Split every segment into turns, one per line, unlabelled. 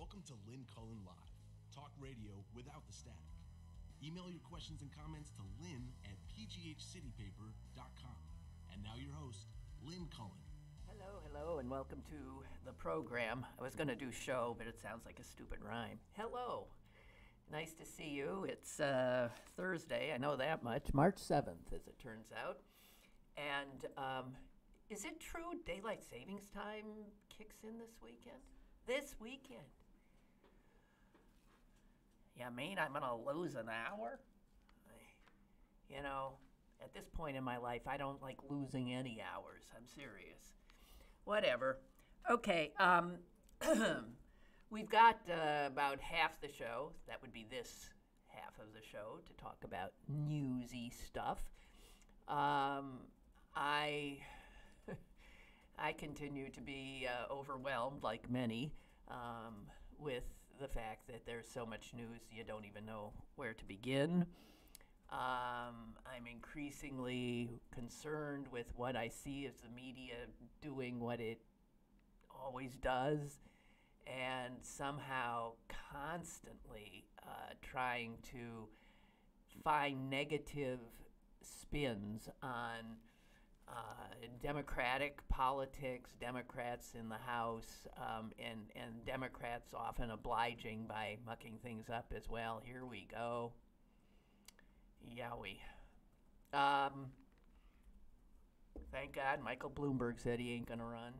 Welcome to Lynn Cullen Live, talk radio without the static. Email your questions and comments to lynn@pghcitypaper.com. And now your host, Lynn Cullen.
Hello, and welcome to the program. I was going to do show, but it sounds like a stupid rhyme. Hello. Nice to see you. It's Thursday, I know that much, March 7th, as it turns out. And is it true daylight savings time kicks in this weekend? This weekend? You mean I'm going to lose an hour? At this point in my life, I don't like losing any hours. I'm serious. Whatever. Okay, we've got about half the show, that would be this half of the show, to talk about newsy stuff. I continue to be overwhelmed, like many, with the fact that there's so much news you don't even know where to begin. I'm increasingly concerned with what I see as the media doing what it always does, and somehow constantly trying to find negative spins on Democratic politics, Democrats in the House, and Democrats often obliging by mucking things up as well. Here we go. Yowie. Thank God Michael Bloomberg said he ain't gonna run.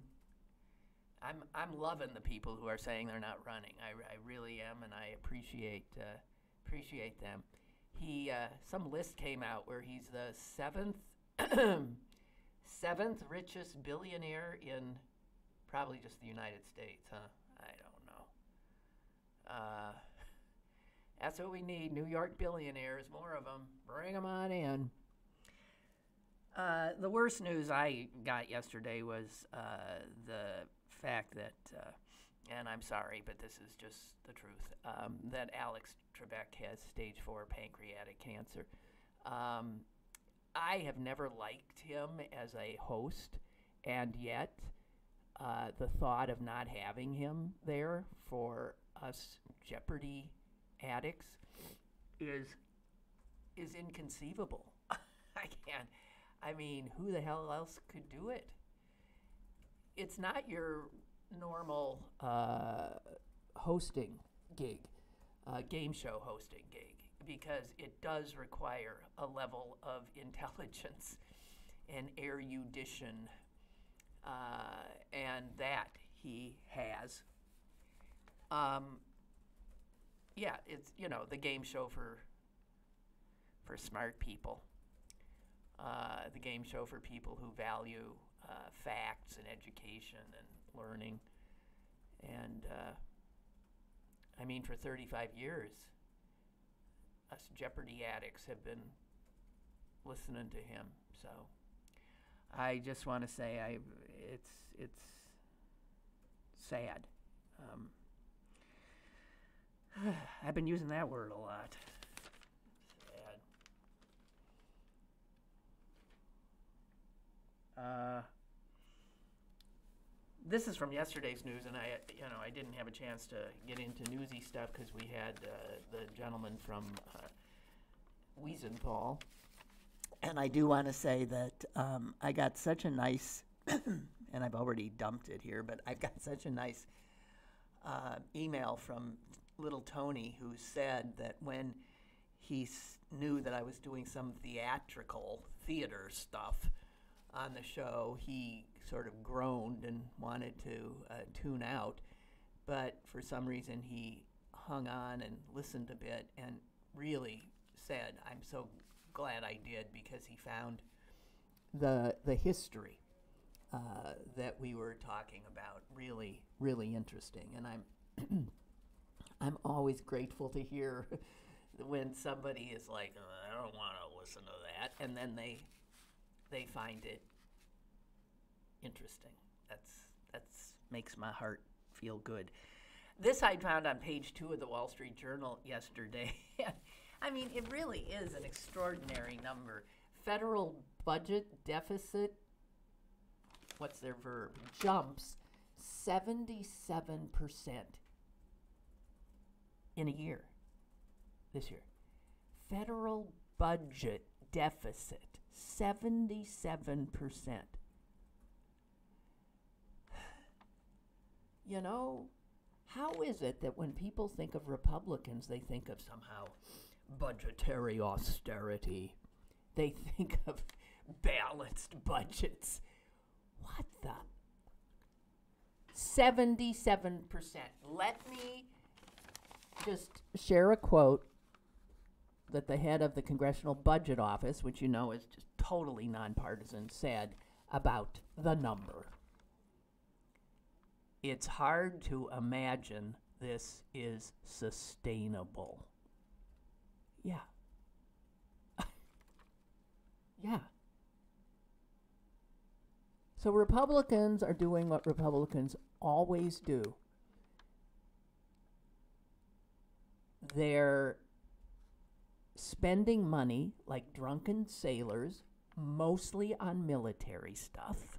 I'm loving the people who are saying they're not running. I really am, and I appreciate them. Some list came out where he's the seventh richest billionaire in probably just the United States, huh? I don't know. That's what we need, New York billionaires, more of them. Bring them on in. The worst news I got yesterday was the fact that, and I'm sorry, but this is just the truth, that Alex Trebek has stage 4 pancreatic cancer. I have never liked him as a host, and yet the thought of not having him there for us Jeopardy addicts is inconceivable. I can't. I mean, who the hell else could do it? It's not your normal hosting gig, game show hosting gig, because it does require a level of intelligence and erudition, and that he has. Yeah, it's, the game show for smart people. The game show for people who value facts and education and learning. And, for 35 years, us Jeopardy addicts have been listening to him. So I just want to say it's sad. I've been using that word a lot. Sad. This is from yesterday's news, and I didn't have a chance to get into newsy stuff because we had the gentleman from Wiesenthal. And I do want to say that I got such a nice, and I've already dumped it here, but I've got such a nice email from little Tony, who said that when he knew that I was doing some theater stuff on the show, he sort of groaned and wanted to tune out, but for some reason he hung on and listened a bit and really said, I'm so glad I did, because he found the history that we were talking about really, really interesting. And I'm always grateful to hear when somebody is like, oh, I don't want to listen to that, and then they find it interesting. That's makes my heart feel good. This I found on page 2 of the Wall Street Journal yesterday. It really is an extraordinary number. Federal budget deficit, what's their verb, jumps 77% in a year, this year. Federal budget deficit, 77%. You know, how is it that when people think of Republicans, they think of somehow budgetary austerity? They think of balanced budgets. What the? 77%. Let me just share a quote that the head of the Congressional Budget Office, which you know is just totally nonpartisan, said about the number. It's hard to imagine this is sustainable. Yeah. Yeah. So Republicans are doing what Republicans always do. They're spending money like drunken sailors, mostly on military stuff.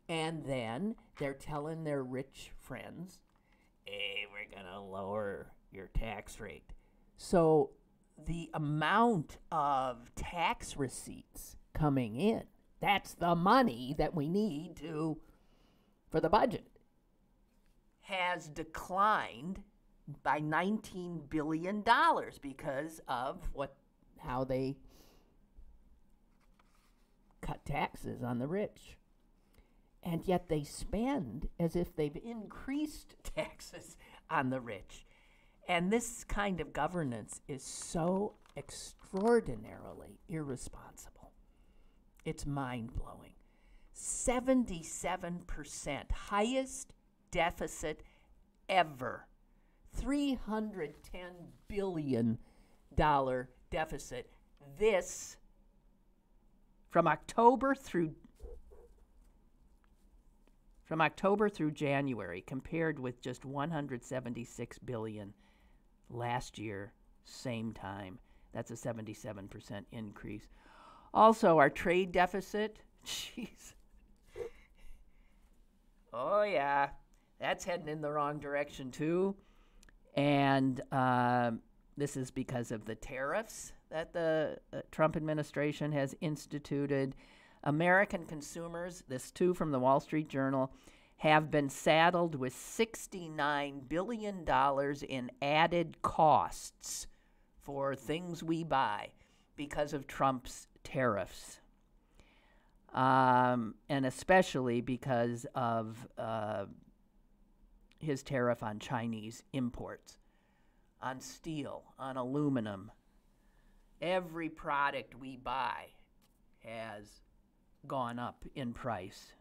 And then they're telling their rich friends, hey, we're going to lower your tax rate. So the amount of tax receipts coming in, that's the money that we need for the budget, has declined by $19 billion because of how they cut taxes on the rich. And yet they spend as if they've increased taxes on the rich. And this kind of governance is so extraordinarily irresponsible. It's mind-blowing. 77%, highest deficit ever. $310 billion deficit. This, from October through January, compared with just $176 billion last year, same time. That's a 77% increase. Also, our trade deficit, jeez. Oh, yeah, that's heading in the wrong direction, too. And this is because of the tariffs that the Trump administration has instituted. American consumers, this too from the Wall Street Journal, have been saddled with $69 billion in added costs for things we buy because of Trump's tariffs. And especially because of his tariff on Chinese imports, on steel, on aluminum. Every product we buy has gone up in price.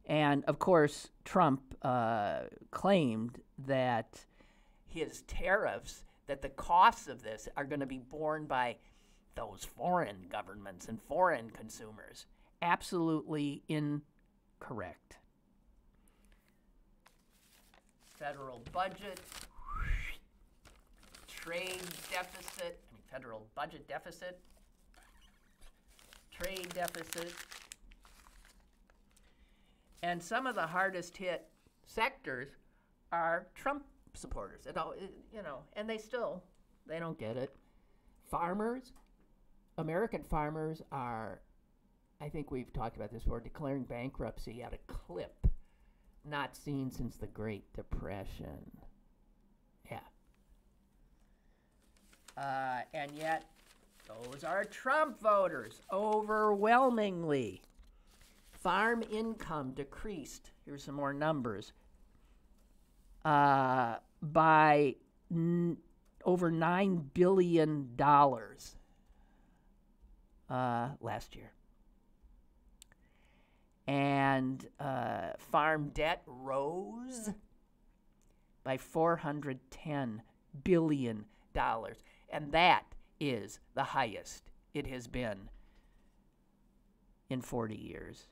And, of course, Trump claimed that his tariffs, that the costs of this are going to be borne by those foreign governments and foreign consumers. Absolutely incorrect. Federal budget, trade deficit, federal budget deficit, trade deficit, and some of the hardest hit sectors are Trump supporters. And they don't get it. Farmers, American farmers are, I think we've talked about this before, declaring bankruptcy at a clip not seen since the Great Depression. Yeah. And yet, those are Trump voters, overwhelmingly. Farm income decreased, here's some more numbers, by over $9 billion last year. And farm debt rose by $410 billion. And that is the highest it has been in 40 years.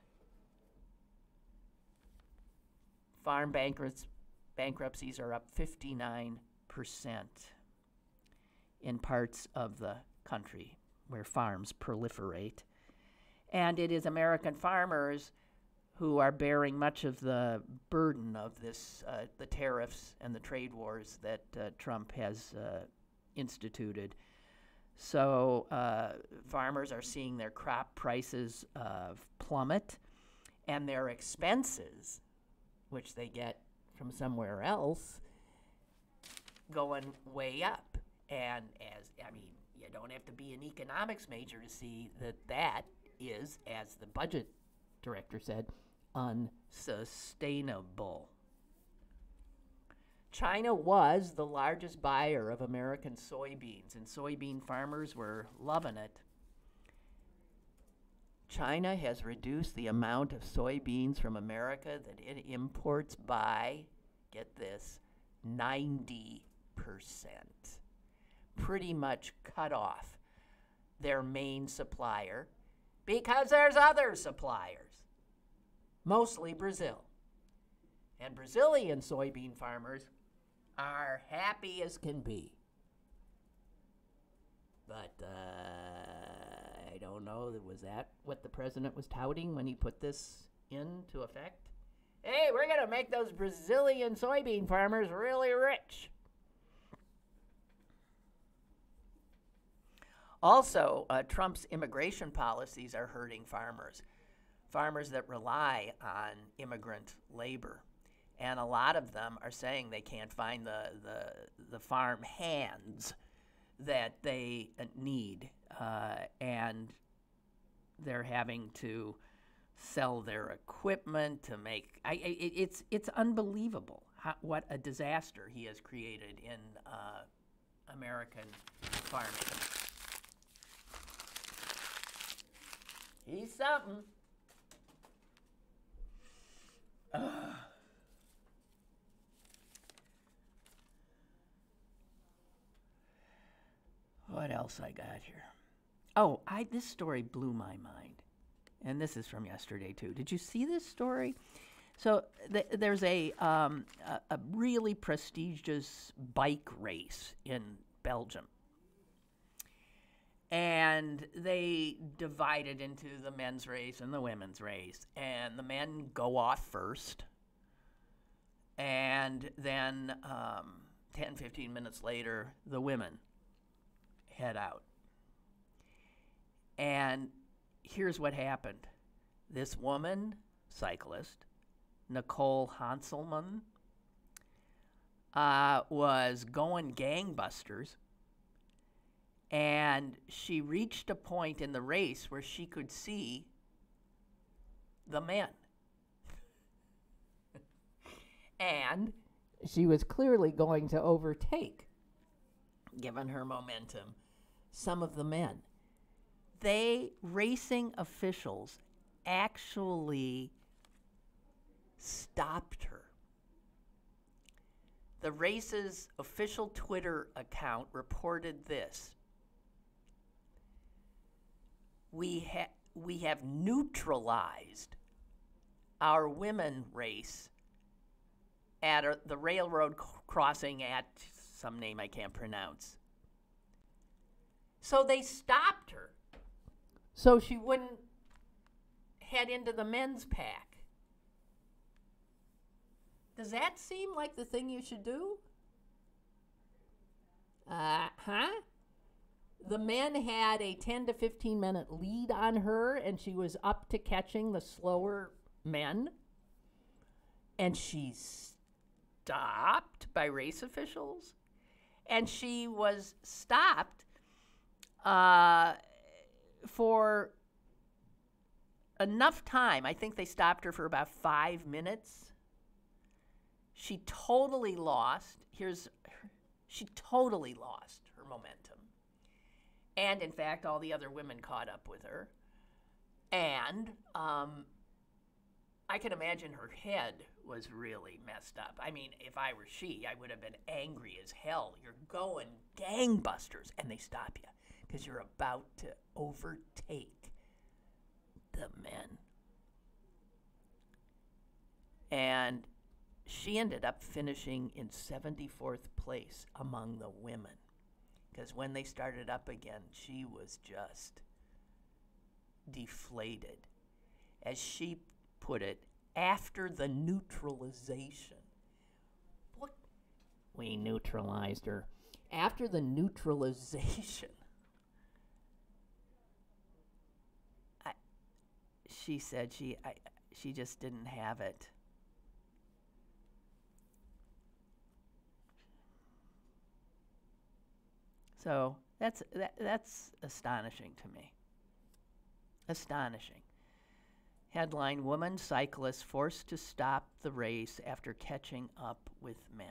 Farm bankruptcies are up 59% in parts of the country where farms proliferate. And it is American farmers who are bearing much of the burden of this, the tariffs and the trade wars that Trump has instituted. So farmers are seeing their crop prices plummet, and their expenses, which they get from somewhere else, going way up. And you don't have to be an economics major to see that is, as the budget director said, unsustainable. China was the largest buyer of American soybeans, and soybean farmers were loving it. China has reduced the amount of soybeans from America that it imports by, get this, 90%. Pretty much cut off their main supplier because there's other suppliers, mostly Brazil. And Brazilian soybean farmers are happy as can be. But I don't know, was that what the president was touting when he put this into effect? Hey, we're going to make those Brazilian soybean farmers really rich. Also, Trump's immigration policies are hurting farmers that rely on immigrant labor. And a lot of them are saying they can't find the farm hands that they need, and they're having to sell their equipment to make. It's unbelievable what a disaster he has created in American farming. He's something. What else I got here? Oh, this story blew my mind. And this is from yesterday, too. Did you see this story? So there's a really prestigious bike race in Belgium. And they divide it into the men's race and the women's race. And the men go off first. And then 10, 15 minutes later, the women head out. And here's what happened. This woman, cyclist, Nicole Hanselman, was going gangbusters. And she reached a point in the race where she could see the men. And she was clearly going to overtake, given her momentum, some of the men. Racing officials actually stopped her. The race's official Twitter account reported this: We have neutralized our women race at the railroad crossing at some name I can't pronounce. So they stopped her so she wouldn't head into the men's pack. Does that seem like the thing you should do? The men had a 10 to 15 minute lead on her, and she was up to catching the slower men. And she stopped by race officials. And she was stopped for enough time. I think they stopped her for about 5 minutes. She totally lost. She totally lost her momentum. And, in fact, all the other women caught up with her. And I can imagine her head was really messed up. I mean, if I were she, I would have been angry as hell. You're going gangbusters, and they stop you because you're about to overtake the men. And she ended up finishing in 74th place among the women. Because when they started up again, she was just deflated. As she put it, after the neutralization. What? We neutralized her. After the neutralization, she said she just didn't have it. So that's astonishing to me. Astonishing. Headline: Woman cyclist forced to stop the race after catching up with men.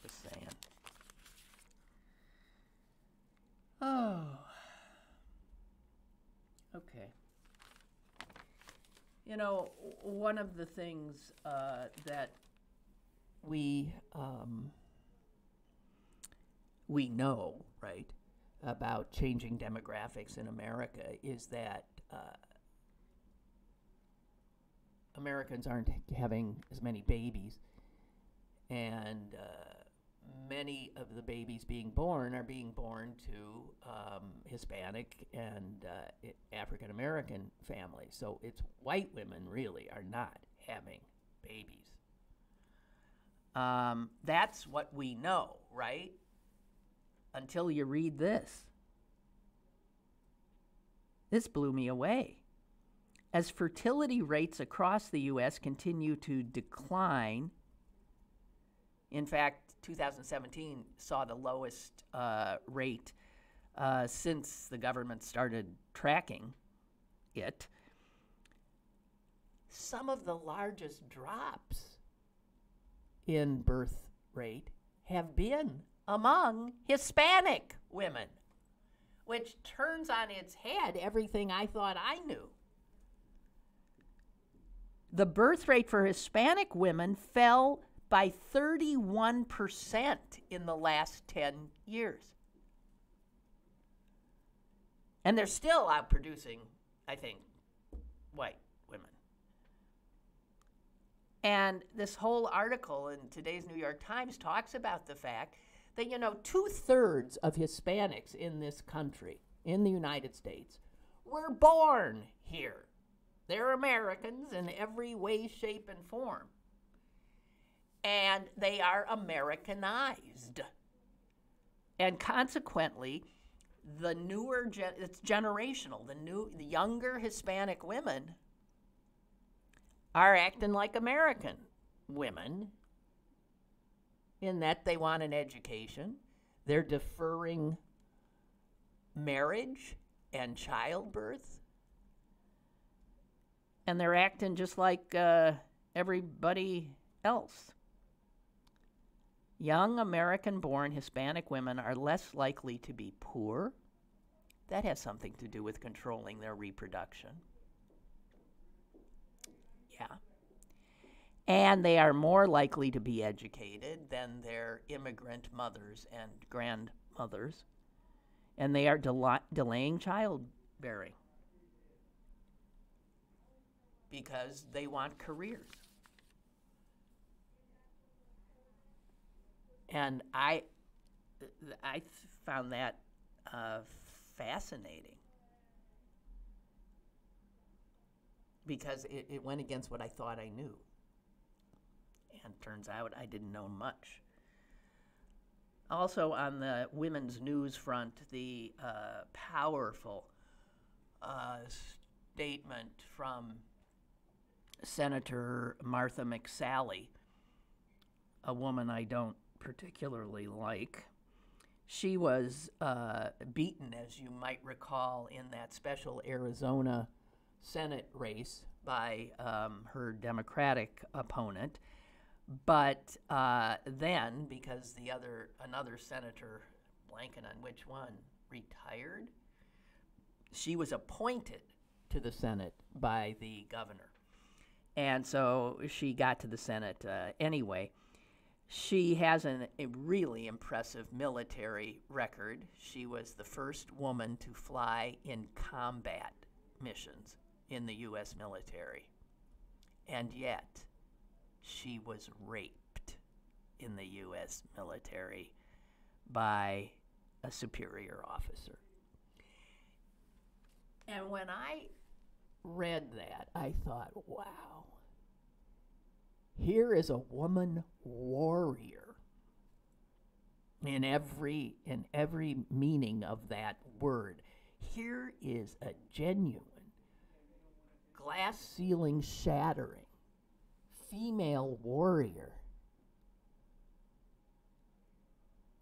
Just saying. Oh. Okay. You know, one of the things that we know, right, about changing demographics in America is that Americans aren't having as many babies, and many of the babies being born are being born to Hispanic and African American families. So it's white women really are not having babies. That's what we know, right? Until you read this. This blew me away. As fertility rates across the U.S. continue to decline, in fact, 2017 saw the lowest rate since the government started tracking it. Some of the largest drops in birth rate have been among Hispanic women, which turns on its head everything I thought I knew. The birth rate for Hispanic women fell by 31% in the last 10 years. And they're still outproducing, I think, white women. And this whole article in today's New York Times talks about the fact that, 2/3 of Hispanics in this country, in the United States, were born here. They're Americans in every way, shape, and form. And they are Americanized. And consequently, the newer, it's generational, the younger Hispanic women are acting like American women in that they want an education. They're deferring marriage and childbirth. And they're acting just like everybody else. Young American-born Hispanic women are less likely to be poor. That has something to do with controlling their reproduction. Yeah. And they are more likely to be educated than their immigrant mothers and grandmothers. And they are delaying childbearing because they want careers. And I found that fascinating because it went against what I thought I knew. And turns out I didn't know much. Also on the women's news front, the powerful statement from Senator Martha McSally, a woman I don't particularly like. She was beaten, as you might recall, in that special Arizona Senate race by her Democratic opponent. But then, because another senator, blanking on which one, retired, she was appointed to the Senate by the governor. And so she got to the Senate anyway. She has a really impressive military record. She was the first woman to fly in combat missions in the U.S. military. And yet, she was raped in the U.S. military by a superior officer. And when I read that, I thought, wow, here is a woman warrior in every meaning of that word. Here is a genuine, glass ceiling shattering female warrior.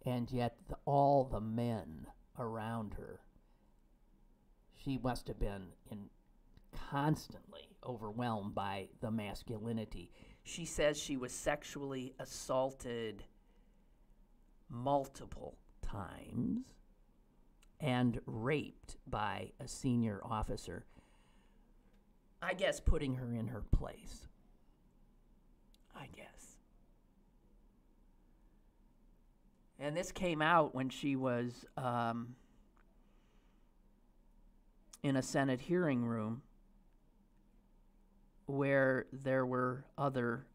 And yet all the men around her, she must have been constantly overwhelmed by the masculinity. She says she was sexually assaulted multiple times and raped by a senior officer, I guess putting her in her place. I guess. And this came out when she was in a Senate hearing room where there were other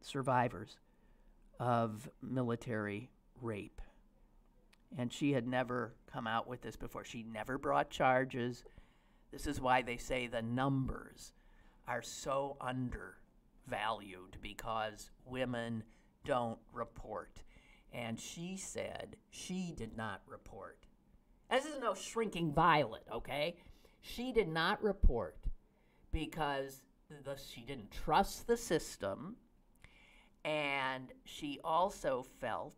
survivors of military rape. And she had never come out with this before. She never brought charges. This is why they say the numbers are so undervalued, because women don't report. And she said she did not report. This is no shrinking violet, okay? She did not report because she didn't trust the system, and she also felt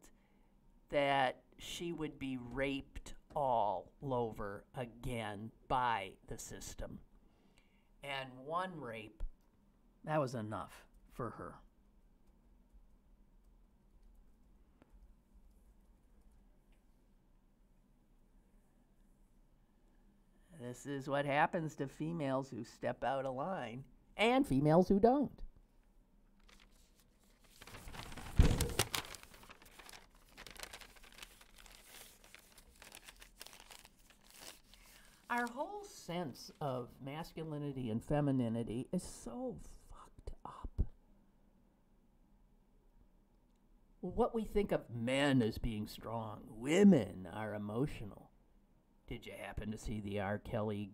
that she would be raped all over again by the system. And one rape, that was enough for her. This is what happens to females who step out of line, and females who don't. Our whole sense of masculinity and femininity is so fucked up. What we think of men as being strong, women are emotional. Did you happen to see the R. Kelly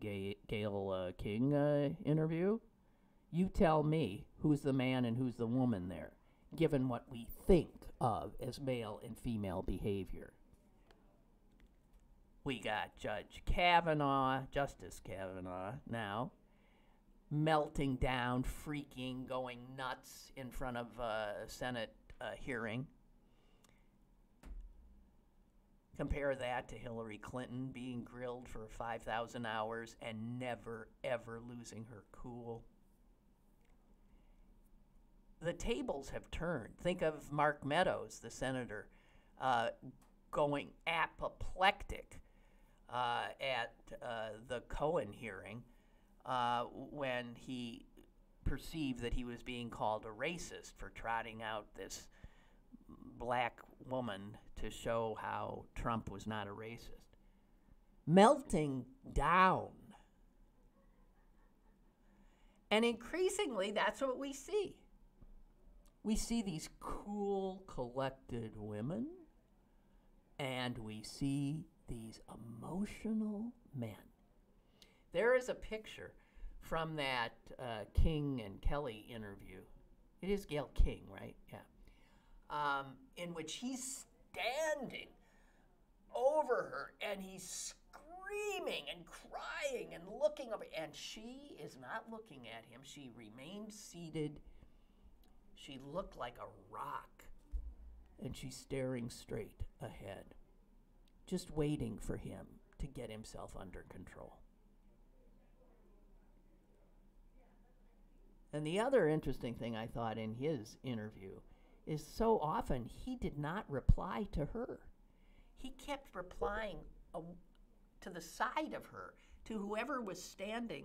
Gayle King interview? You tell me who's the man and who's the woman there, given what we think of as male and female behavior. We got Justice Kavanaugh now, melting down, freaking, going nuts in front of a Senate hearing. Compare that to Hillary Clinton being grilled for 5,000 hours and never, ever losing her cool. The tables have turned. Think of Mark Meadows, the senator, going apoplectic at the Cohen hearing when he perceived that he was being called a racist for trotting out this black woman to show how Trump was not a racist. Melting down. And increasingly, that's what we see. We see these cool, collected women, and we see these emotional men. There is a picture from that King and Kelly interview. It is Gayle King, right? Yeah. In which he's standing over her and he's screaming and crying and looking up, and she is not looking at him. She remained seated. She looked like a rock, and she's staring straight ahead, just waiting for him to get himself under control. And the other interesting thing I thought in his interview is so often he did not reply to her. He kept replying to the side of her, to whoever was standing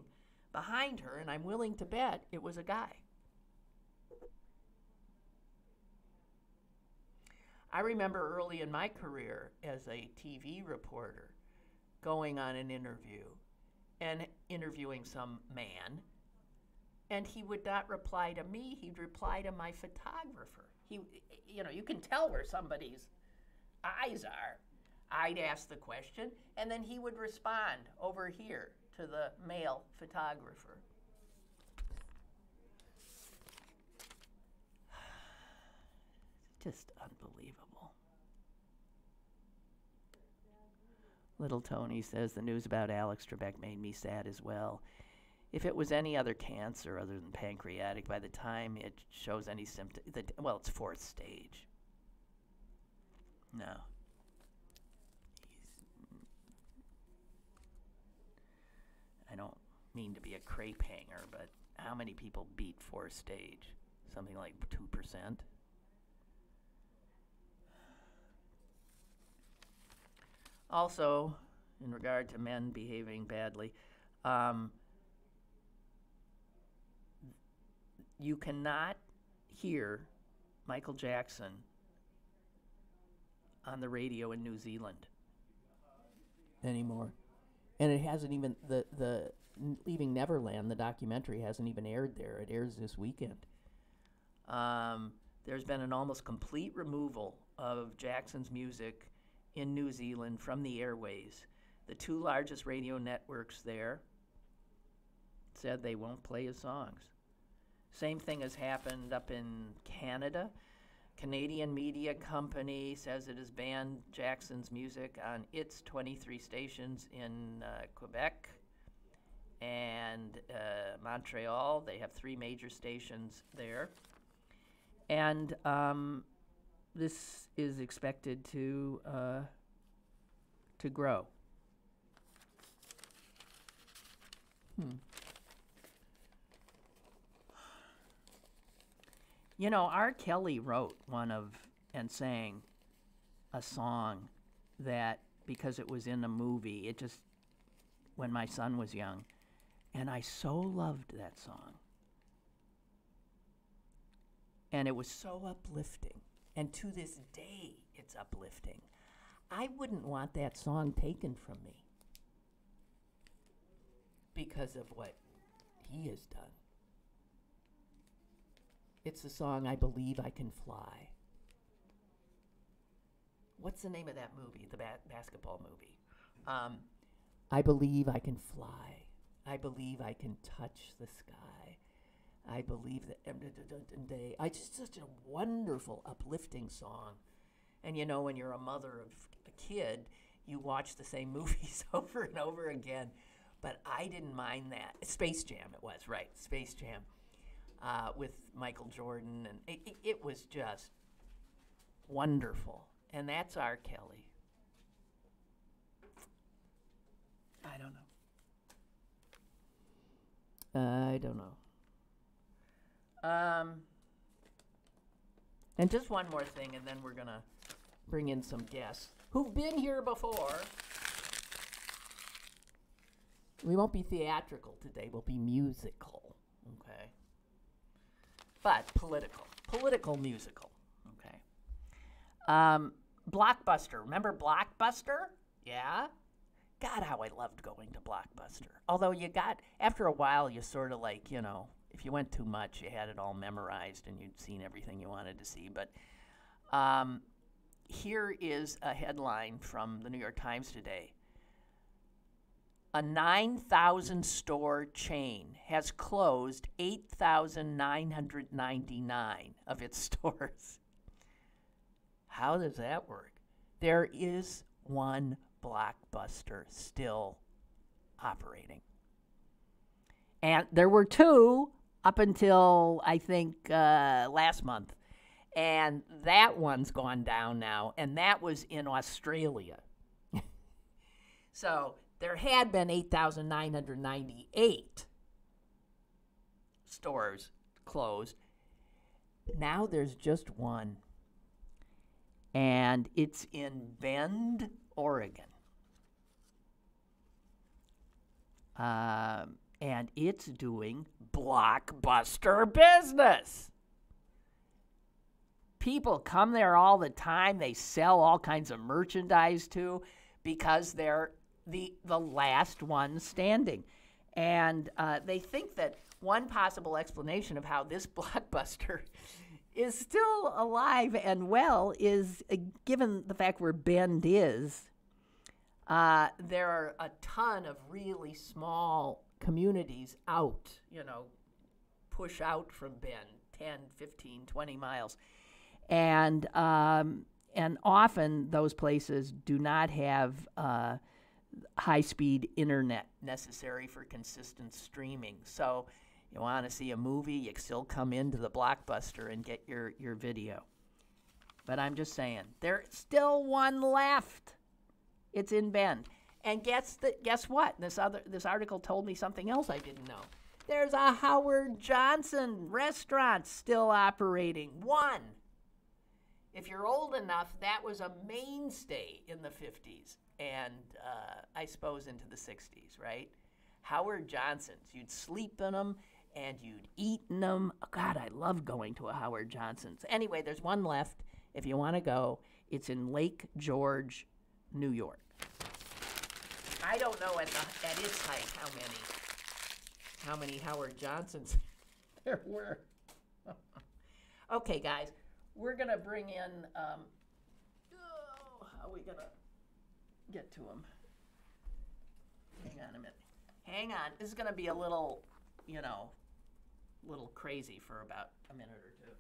behind her, and I'm willing to bet it was a guy. I remember early in my career as a TV reporter going on an interview and interviewing some man, and he would not reply to me, he'd reply to my photographer. You can tell where somebody's eyes are. I'd ask the question, and then he would respond over here to the male photographer. Just unbelievable. Little Tony says the news about Alex Trebek made me sad as well. If it was any other cancer other than pancreatic, by the time it shows any symptom, well, it's fourth stage. No. I don't mean to be a crepe hanger, but how many people beat fourth stage? Something like 2%? Also, in regard to men behaving badly, you cannot hear Michael Jackson on the radio in New Zealand anymore. And it hasn't even, the Leaving Neverland, the documentary, hasn't even aired there. It airs this weekend. There's been an almost complete removal of Jackson's music in New Zealand from the airways. The two largest radio networks there said they won't play his songs. Same thing has happened up in Canada. Canadian media company says it has banned Jackson's music on its 23 stations in Quebec and Montreal. They have 3 major stations there. And this is expected to grow. You know, R. Kelly wrote and sang a song that, because it was in a movie, when my son was young, and I so loved that song. And it was so uplifting. And to this day, it's uplifting. I wouldn't want that song taken from me because of what he has done. It's the song, I Believe I Can Fly. What's the name of that movie, the basketball movie? I believe I can fly. I believe I can touch the sky. I believe that it's just such a wonderful, uplifting song. And you know, when you're a mother of a kid, you watch the same movies over and over again. But I didn't mind that. Space Jam, it was, right? Space Jam with Michael Jordan. And it was just wonderful. And that's R. Kelly. I don't know. And just one more thing, and then we're going to bring in some guests who've been here before. We won't be theatrical today. We'll be musical, okay? But political. Political musical, okay? Blockbuster. Remember Blockbuster? Yeah? God, how I loved going to Blockbuster. Although after a while, you sort of like, you know, if you went too much, you had it all memorized and you'd seen everything you wanted to see. But here is a headline from the New York Times today. A 9,000 store chain has closed 8,999 of its stores. How does that work? There is one Blockbuster still operating. And there were 2 up until, I think, last month. And that one's gone down now, and that was in Australia. So there had been 8,998 stores closed. Now there's just one. And it's in Bend, Oregon. And it's doing Blockbuster business. People come there all the time. They sell all kinds of merchandise too, because they're the last one standing. And they think that one possible explanation of how this Blockbuster is still alive and well is, given the fact where Bend is, There are a ton of really small communities out, push out from Bend, 10, 15, 20 miles. And often those places do not have high-speed internet necessary for consistent streaming. So you want to see a movie, you still come into the Blockbuster and get your video. But I'm just saying, there's still one left. It's in Bend. And guess what? This article told me something else I didn't know. There's a Howard Johnson restaurant still operating. One. If you're old enough, that was a mainstay in the 50s and I suppose into the 60s, right? Howard Johnson's. You'd sleep in them and you'd eat in them. Oh, God, I love going to a Howard Johnson's. Anyway, there's one left if you want to go. It's in Lake George, New York. I don't know at its height how many Howard Johnsons there were. Okay, guys, we're gonna bring in. How are we gonna get to them? Hang on a minute. Hang on. This is gonna be a little, little crazy for about a minute or two.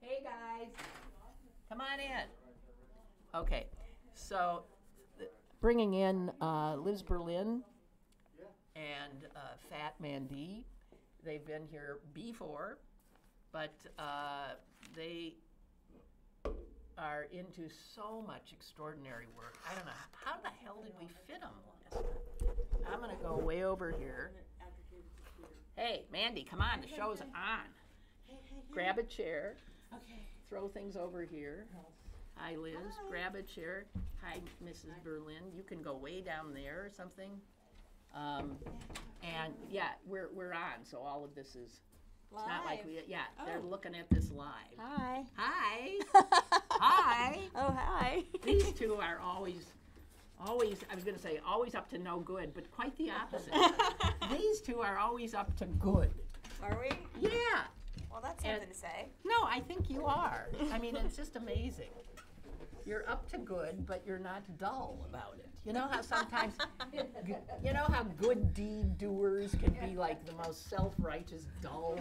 Hey guys, come on in. Okay, so bringing in Liz Berlin and Phat Mandy. They've been here before, but they are into so much extraordinary work. I don't know, how the hell did we fit them last time? I'm gonna go way over here. Hey, Mandy, come on, the show's on. Grab a chair.
Okay.
Throw things over here. Hi, Liz. Hi. Grab a chair. Hi, Mrs. Berlin. You can go way down there or something. And yeah, we're on. So all of this is. Live. It's not like they're looking at this live.
Hi.
Hi. Hi.
Oh, hi.
These two are always. I was going to say always up to no good, but quite the opposite. These two are always up to good.
Are we?
Yeah.
Well, that's something to say.
No, I think you are. I mean, it's just amazing. You're up to good, but you're not dull about it. You know how sometimes, how good deed doers can be like the most self-righteous, dull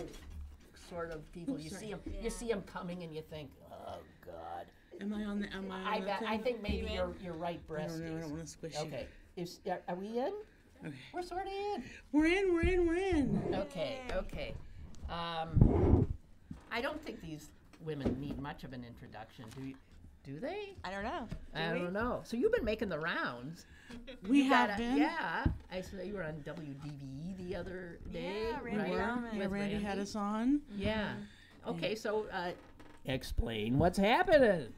sort of people. You see them coming, and you think, oh God. I think maybe your right breast.
I don't want to squish
you. Okay. Are we in?
Okay.
We're sort of in.
We're in.
Okay. I don't think these women need much of an introduction. Do they?
I don't know.
I don't know. So you've been making the rounds.
We have been.
Yeah. I saw you were on WDVE the other day.
Yeah, Randy.
Right?
Randy had us on.
Yeah. Okay, so explain what's happening.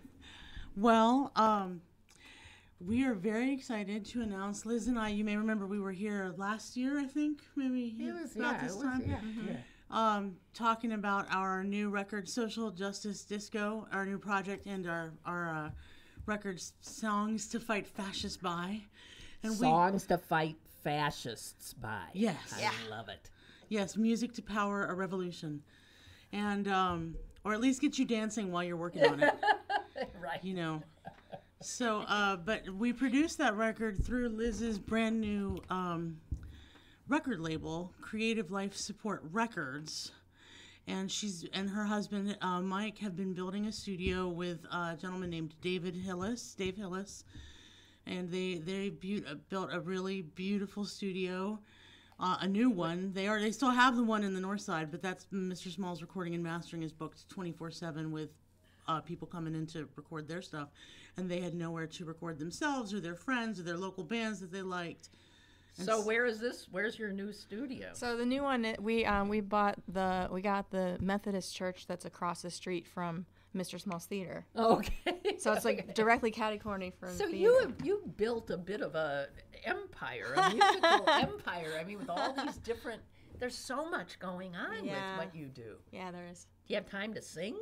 Well, we are very excited to announce, Liz and I, you may remember we were here last year, I think, maybe about this time.
Yeah. Mm-hmm.
Talking about our new record, Social Justice Disco, our new project, and our record, Songs to Fight Fascists By. And
Songs to Fight Fascists By.
Yes.
I love it.
Yes, music to power a revolution. And, or at least get you dancing while you're working on it.
Right.
So, but we produced that record through Liz's brand new record label, Creative.Life.Support Records, and she and her husband Mike have been building a studio with a gentleman named Dave Hillis, and they built a really beautiful studio, a new one. They still have the one in the north side, but that's Mr. Small's recording and mastering is booked 24/7 with people coming in to record their stuff, and they had nowhere to record themselves or their friends or their local bands that they liked.
So where's your new studio?
So the new one, we got the Methodist church that's across the street from Mr. Small's Theater.
Okay.
So it's like directly catty-corner from
So
theater.
you built a bit of a empire, a musical empire. I mean, with all these different, there's so much going on with what you do.
Yeah, there is.
Do you have time to sing?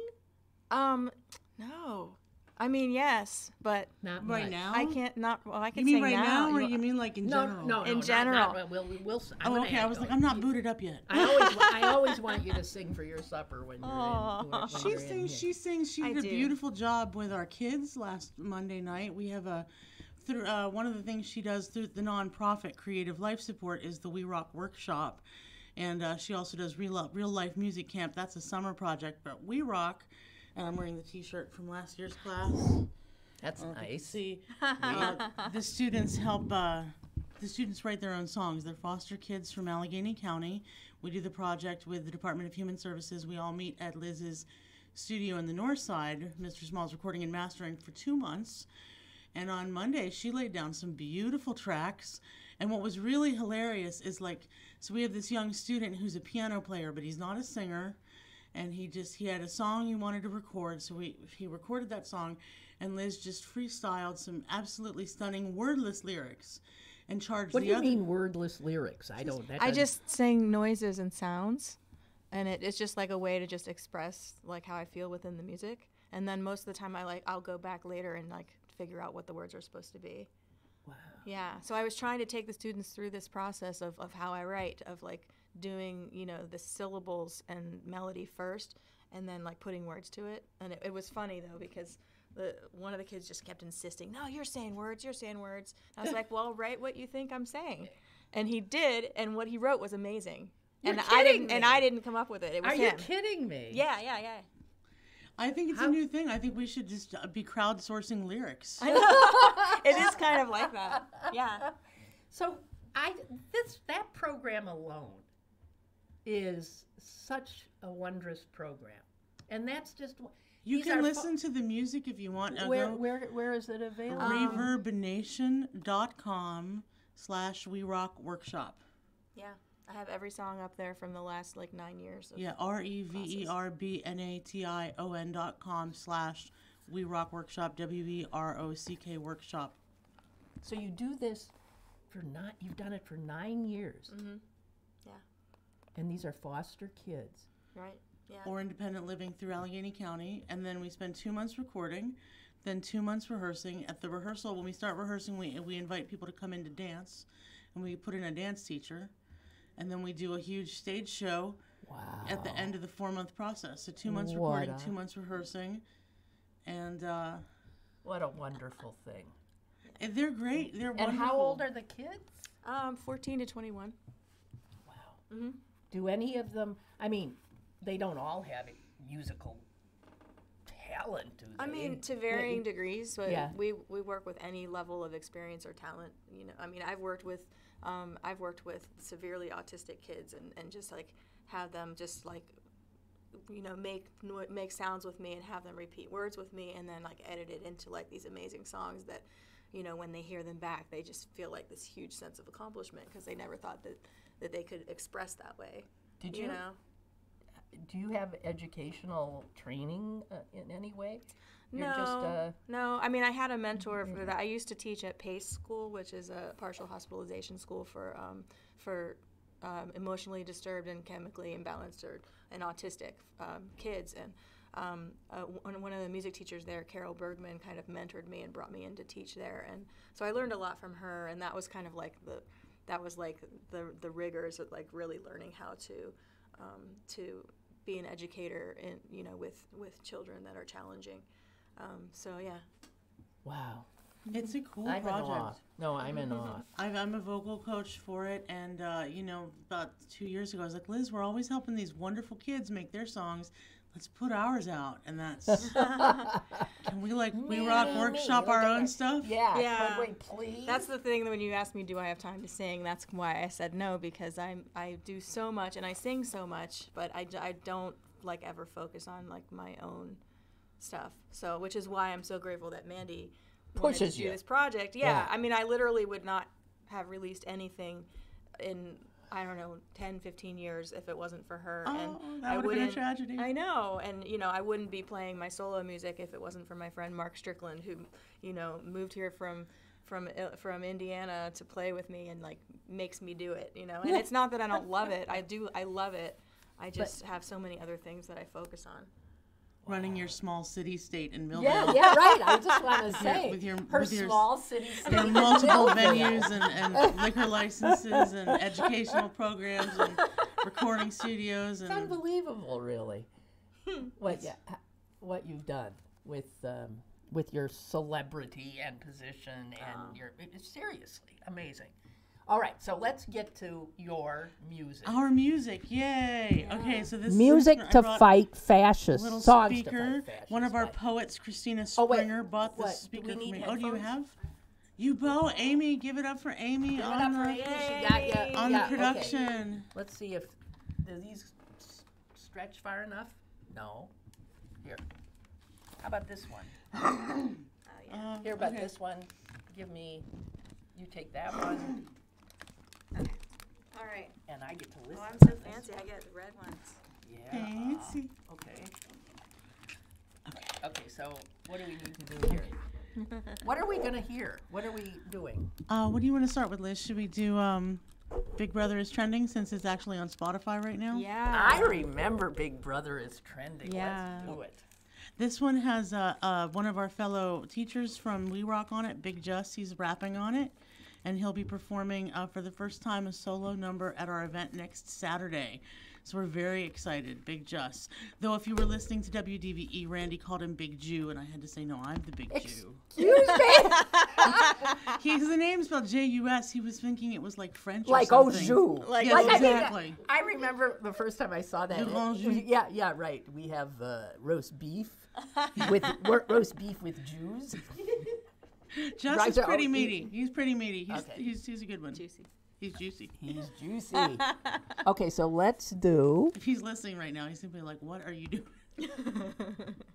No. I mean, yes, but
not
right
much.
now.
I can't not. Well, I can
You mean
sing
right now, or
You-
you mean like in general?
No,
In
not-
general.
not- we'll.
Oh, okay. I was like, I'm not booted up yet.
I always want you to sing for your supper when you're
Aw.
in. When
She
you're in
sings.
here.
She sings. She
I
did a
do.
beautiful job with our kids last Monday night. We have a through one of the things she does through the nonprofit Creative.Life.Support is the We Rock workshop, and she also does real life music camp. That's a summer project, but We Rock, and I'm wearing the T-shirt from last year's class.
That's nice.
See, the students help. The students write their own songs. They're foster kids from Allegheny County. We do the project with the Department of Human Services. We all meet at Liz's studio in the north side, Mr. Small's recording and mastering, for 2 months. And on Monday, she laid down some beautiful tracks. And what was really hilarious is, like, so we have this young student who's a piano player, but he's not a singer. And he had a song he wanted to record, so he recorded that song. And Liz just freestyled some absolutely stunning wordless lyrics. And charged
What do you mean wordless lyrics?
I just sing noises and sounds, and it's just like a way to just express like how I feel within the music. And then most of the time I'll go back later and like figure out what the words are supposed to be.
Wow.
Yeah. So I was trying to take the students through this process of how I write, of like doing, the syllables and melody first, and then like putting words to it. And it was funny though, because one of the kids just kept insisting, no, you're saying words. And I was like, well, write what you think I'm saying. And he did, and what he wrote was amazing.
You're
I
kidding
didn't come up with it. It was
Are
him.
you kidding me?
Yeah.
I think it's a new thing. I think we should just be crowdsourcing lyrics.
It is kind of like that. Yeah.
So that program alone is such a wondrous program, and that's just.
You can listen to the music if you want.
Where is it available?
Reverbnation.com/We Rock Workshop.
Yeah, I have every song up there from the last 9 years.
REVERBNATION.com/We Rock Workshop. WEROCK Workshop.
So you do this you've done it for 9 years.
Mm-hmm. Yeah.
And these are foster kids.
Right. Yeah.
Or independent living through Allegheny County, and then we spend 2 months recording, then 2 months rehearsing. At the rehearsal, when we start rehearsing, we invite people to come in to dance, and we put in a dance teacher, and then we do a huge stage show at the end of the 4-month process. So 2 months recording, 2 months rehearsing, and
what a wonderful thing.
They're great. They're wonderful.
And how old are the kids?
14 to 21.
Wow.
Mm-hmm.
Do any of them? I mean, they don't all have musical talent, do they?
I mean, to varying degrees, but
yeah.
we work with any level of experience or talent. I mean, I've worked with severely autistic kids and just like have them just like, make sounds with me and have them repeat words with me, and then like edit it into like these amazing songs that, when they hear them back, they just feel like this huge sense of accomplishment because they never thought that they could express that way.
Did you? Do you have educational training in any way?
No. I mean, I had a mentor for that. I used to teach at PACE School, which is a partial hospitalization school for emotionally disturbed and chemically imbalanced and autistic kids. And one of the music teachers there, Carol Bergman, kind of mentored me and brought me in to teach there. And so I learned a lot from her, and that was kind of like the rigors of like really learning how to be an educator in with children that are challenging. So yeah.
Wow.
It's a cool
I'm
project.
In awe. No, I'm in awe.
I'm a vocal coach for it, and about 2 years ago, I was like, Liz, we're always helping these wonderful kids make their songs. Let's put ours out, and that's. Can we We Rock Workshop our own stuff?
Yeah. Could we please?
That's the thing. When you asked me, do I have time to sing? That's why I said no, because I do so much and I sing so much, but I don't like ever focus on like my own stuff. So, which is why I'm so grateful that Mandy wanted to do this project. Yeah, I mean, I literally would not have released anything in, I don't know, 10, 15 years if it wasn't for her.
Oh,
and
that would have been a tragedy.
I know. And, I wouldn't be playing my solo music if it wasn't for my friend Mark Strickland, who, moved here from Indiana to play with me and, like, makes me do it, And it's not that I don't love it. I love it. I just have so many other things that I focus on.
Running your small city state in Millville.
Yeah, right. I just want to say,
with your
small city state.
Your multiple venues and liquor licenses and educational programs and recording studios.
It's unbelievable, really, what you've done with with your celebrity and position and it's seriously amazing. All right, so let's get to your music.
Our music, yay!
Yeah.
Okay, so this
Music
I
to
brought
fight fascists.
little
Songs to
speaker.
fight fascists.
One of our
right.
poets, Christina
Oh, wait,
Springer, bought the
what? Do
speaker
we
for
need
me. Oh, do you
headphones?
have? You bow, Amy. Give it up for Amy
Give it
on
up for
the
Amy. She got ya.
on
Yeah,
the
okay.
production.
Let's see if do these stretch far enough? No. Here. How about this one?
Oh, yeah.
Here, about
okay.
this one. Give me. You take that one,
All right.
and I get to listen.
Oh, I'm
to
so
this.
fancy. I get the red ones.
Yeah.
Fancy.
Okay. Okay. So, what do we need to do here? What are we gonna hear? What are we doing?
What do you want to start with, Liz? Should we do Big Brother is Trending since it's actually on Spotify right now?
Yeah.
I remember Big Brother is trending.
Yeah.
Let's do it.
This one has one of our fellow teachers from We Rock on it, Big Just. He's rapping on it, and he'll be performing for the first time a solo number at our event next Saturday. So we're very excited, Big Just. Though if you were listening to WDVE, Randy called him Big Jew, and I had to say, no, I'm the Big Jew.
Excuse me.
The name's spelled J-U-S. He was thinking it was like French
Like
or
au
something.
jus.
Like,
Yes,
Like, I mean,
exactly.
I remember the first time I saw that.
Le grand jus.
Yeah, right. We have roast beef with roast beef with Jews.
Just
Right,
is
so-
pretty meaty. He's pretty meaty.
Okay.
He's a good one.
Juicy.
He's juicy.
He's juicy. Okay, so let's do.
If he's listening right now, he's simply like, what are you doing?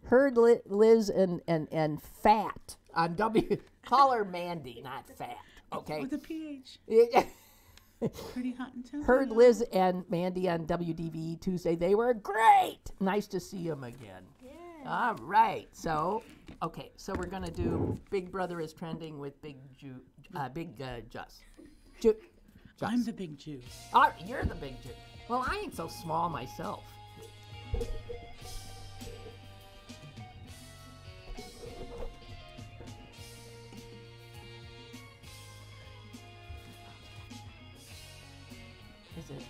Heard Liz and Phat on W. Call her Mandy, not Phat. Okay.
With a PH. Pretty hot and tender.
Heard Liz and Mandy on WDVE Tuesday. They were great. Nice to see them again.
Yeah.
All right. So, okay. So we're gonna do Big Brother is Trending with Big Just.
I'm the Big Jew.
Oh, you're the Big Jew. Well, I ain't so small myself. Is it?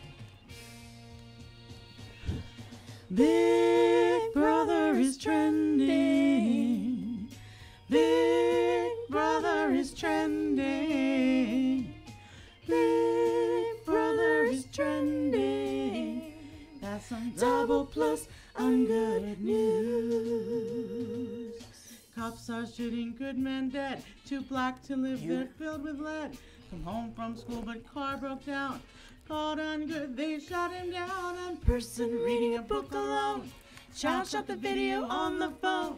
Big Brother is trending. Big Brother is trending. Big Brother is trending. That's some double plus on good news. Cops are shooting good men dead. Too black to live, they're filled with lead. Come home from school, but car broke down. Caught on good, they shot him down. And person reading a book alone. Child shot the video on the phone.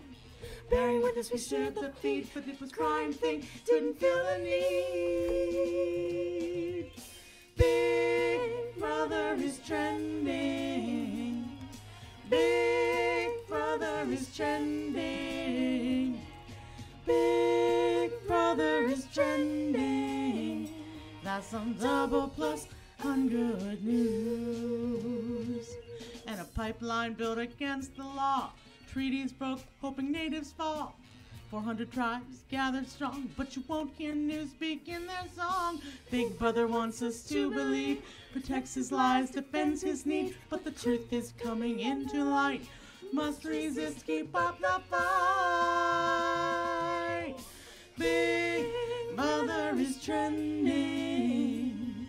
Bearing witness, we shared the feed, but it was crime thing. Didn't feel the need. Big Brother is trending. Big Brother is trending. Big Brother is trending. That's some double plus on good news. And a pipeline built against the law. Treaties broke, hoping natives fall. 400 tribes gathered strong, but you won't hear Newspeak in their song. Big Brother wants us to believe, protects his lives, defends his need, but the truth is coming into light. Must resist, keep up the fight. Big Brother is trending.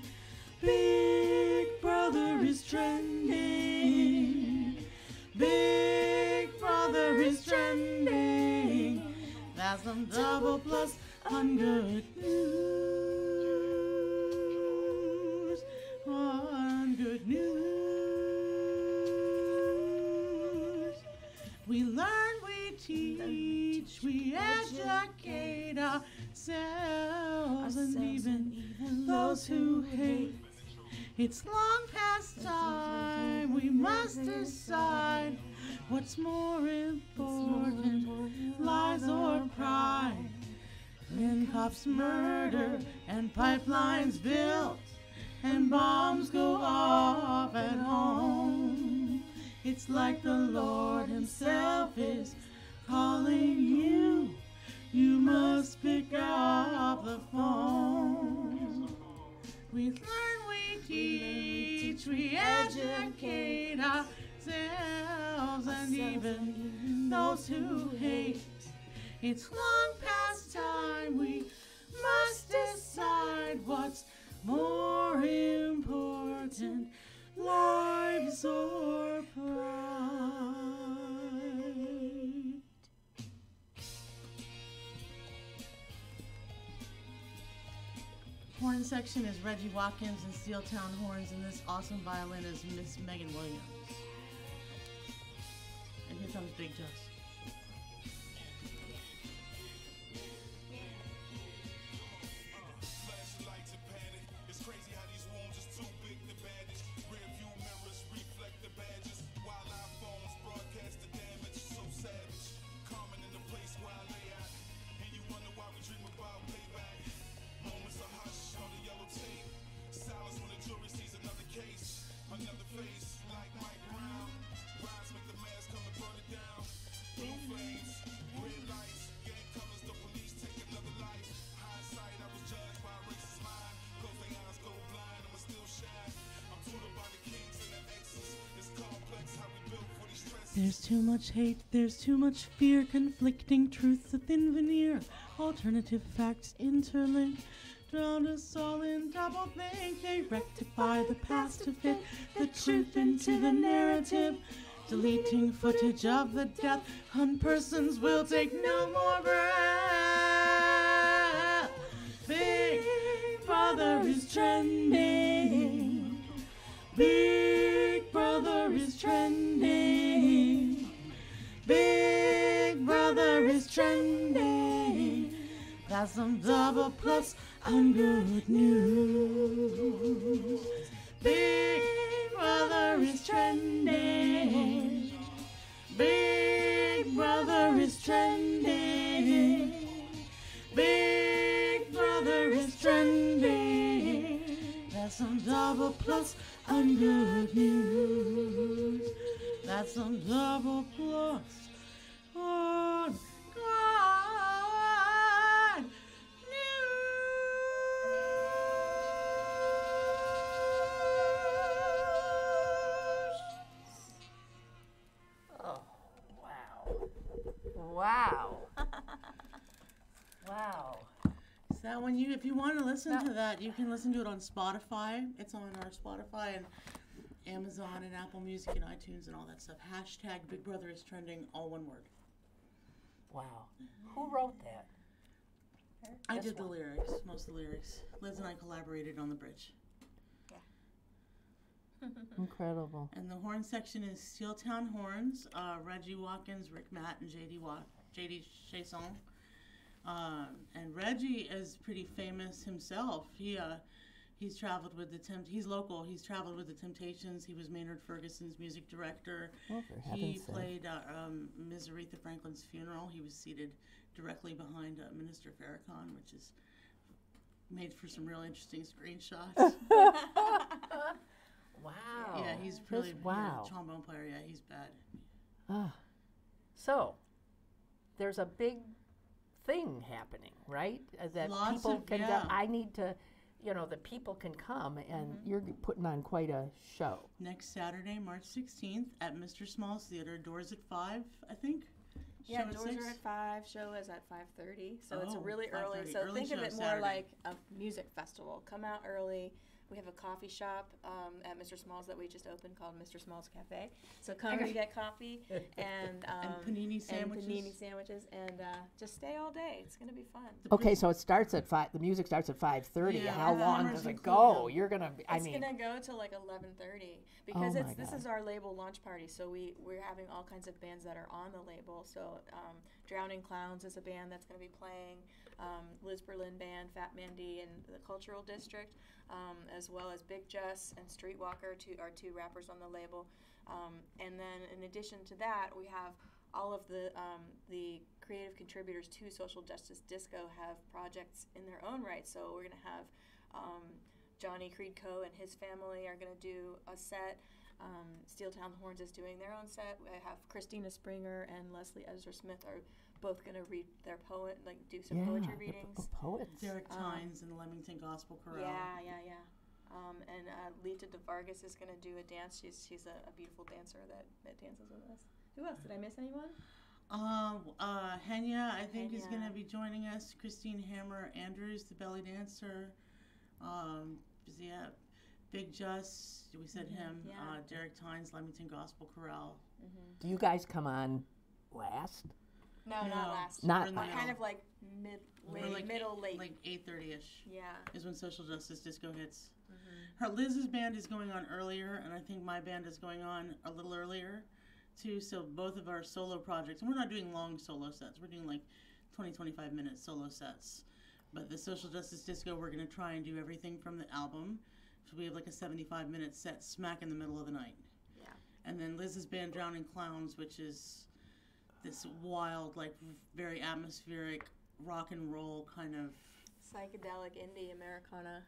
Big Brother is trending. Big Brother is trending. That's some double plus on good news. On good news. We learn, we teach, we educate ourselves and even those who hate. It's long past time, we must decide what's more important, lies or pride. When cops murder and pipelines built and bombs go off at home, it's like the Lord himself is calling you. You must pick up the phone. We learn, we teach, we educate ourselves and even those who hate. It's long past time. We must decide what's more important, lives or pride. Horn section is Reggie Watkins and Steeltown Horns, and this awesome violin is Miss Megan Williams. And here comes Big Jess. There's too much hate, there's too much fear, conflicting truths, a thin veneer, alternative facts interlink, drown us all in doublethink. They rectify the past to fit the truth into the narrative, deleting footage of the death, unpersons will take no more breath. Big Brother is trending, Big Brother is trending, Big Brother is trending. That's some double plus on good news. Big Brother is trending, Big Brother is trending, Big Brother is trending. That's some double plus on good news. That's some double plus on good news.
Oh, wow. Wow. Wow.
So that when if you want to listen to that, you can listen to it on Spotify. It's on our Spotify and Amazon and Apple Music and iTunes and all that stuff. Hashtag Big Brother is trending, all one word.
Wow. Who wrote that?
I did the lyrics, most of the lyrics. Liz and I collaborated on the bridge.
Incredible.
And the horn section is Steeltown Horns, Reggie Watkins, Rick Matt, and JD Chasson. And Reggie is pretty famous himself. He's traveled with he's local. He's traveled with the Temptations. He was Maynard Ferguson's music director.
Oh, for
He
heaven's sake.
played Ms. Aretha Franklin's funeral. He was seated directly behind Minister Farrakhan, which is made for some real interesting screenshots.
Wow.
Yeah, he's really
wow.
trombone player. Yeah, he's bad.
So, there's a big thing happening, right? That
Lots
people
of-
can
yeah.
go. I need to, the people can come, and you're putting on quite a show.
Next Saturday, March 16th, at Mr. Small's Theater. Doors at 5, I think.
Yeah,
Show at
doors
6?
are at 5. Show is at 5:30, so it's
Oh,
really early.
5:30.
So
Early
think of
show
it more
Saturday.
like a music festival. Come out early. We have a coffee shop at Mr. Small's that we just opened called Mr. Small's Cafe. So come and get coffee and
panini sandwiches.
and panini sandwiches and just stay all day. It's gonna be fun.
Okay, so it starts at 5. The music starts at 5:30.
Yeah,
How long
performers
does it
include
go?
them.
You're gonna.
It's gonna go to like 11:30 because
Oh my
this
God.
is our label launch party. So we're having all kinds of bands that are on the label. So Drowning Clowns is a band that's gonna be playing. Liz Berlin Band, Phat Mandy, and the Cultural District, as well as Big Jess and Streetwalker, are two rappers on the label. And then in addition to that, we have all of the creative contributors to Social Justice Disco have projects in their own right. So we're going to have Johnny Creedco and his family are going to do a set. Steeltown Horns is doing their own set. We have Christina Springer and Leslie Ezra Smith are both going to read their do some poetry readings.
Poets.
Derek Tynes and the Leamington Gospel Chorale.
Yeah. And Lita DeVargas is going to do a dance. She's a beautiful dancer that dances with us. Who else? Did I miss anyone?
Henya, I think, is
Henya.
going to be joining us. Christine Hammer Andrews, the belly dancer. Yeah, Big Just, we said him.
Yeah.
Derek Tynes, Leamington Gospel Chorale.
Do you guys come on last?
No,
No.
not last.
Not
We're in the
last.
Kind of like middle, late.
Like 8:30ish
Yeah.
is when Social Justice Disco hits. Her Liz's band is going on earlier, and I think my band is going on a little earlier, too. So both of our solo projects, and we're not doing long solo sets. We're doing like 20, 25-minute solo sets. But the Social Justice Disco, we're going to try and do everything from the album. So we have like a 75-minute set smack in the middle of the night.
Yeah.
And then Liz's band, Drowning Clowns, which is this wild, like very atmospheric rock and roll kind of.
Psychedelic indie Americana.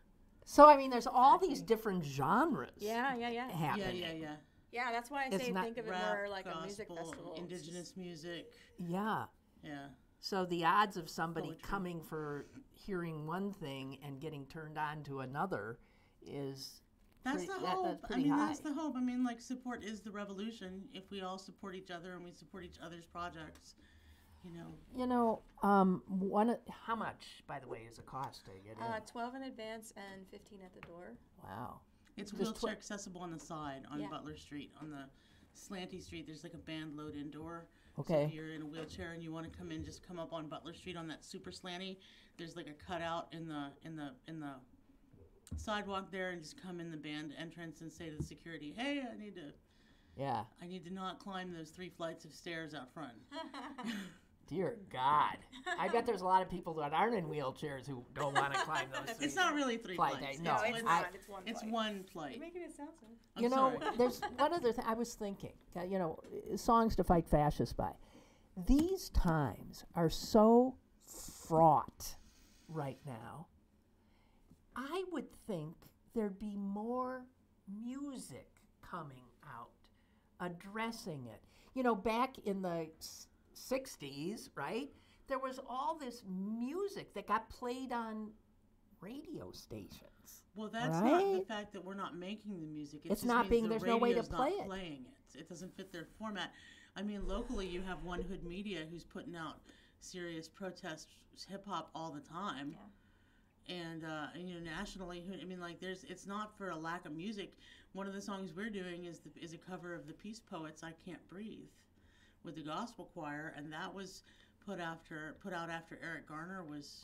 So I mean, there's all these different genres.
Yeah.
Happening.
Yeah.
Yeah, that's why I
It's
say
not
think of it
Rap,
more like a music
gospel,
festival.
indigenous music.
Yeah.
Yeah.
So the odds of somebody
Poetry.
coming for hearing one thing and getting turned on to another is
That's
pretty-
the hope.
that's
I
pretty
mean,
high.
that's the hope. I mean, like, support is the revolution. If we all support each other and we support each other's projects, you know.
You know, how much, by the way, is it cost to get in?
12 in advance and 15 at the door.
Wow.
It's
Just
wheelchair accessible on the side on
Yeah.
Butler Street. On the slanty street, there's like a band load indoor. So
Okay.
if you're in a wheelchair and you want to come in, just come up on Butler Street on that super slanty. There's like a cutout in the sidewalk there, and just come in the band entrance and say to the security, "Hey, I need to not climb those 3 flights of stairs out front."
Dear God. I bet there's a lot of people that aren't in wheelchairs who don't want to climb those things.
It's not really 3
Flight
flights.
day, no,
it's
I-
not. It's one
It's
flight.
one flight.
You're making it sound so.
I'm
You know,
sorry.
there's one other thing I was thinking, songs to fight fascists by. These times are so fraught right now. I would think there'd be more music coming out addressing it. You know, back in the 60s, right? There was all this music that got played on radio stations.
Well, that's not the
Right?
fact that we're not making the music. It
It's
just
not
means
being-
the
there's no way to
radio's not
play it.
Playing it. It doesn't fit their format. I mean, locally, you have One Hood Media who's putting out serious protest hip hop all the time. And you know, nationally, I mean, like, it's not for a lack of music. One of the songs we're doing is a cover of the Peace Poets' "I Can't Breathe" with the gospel choir, and that was put out after Eric Garner was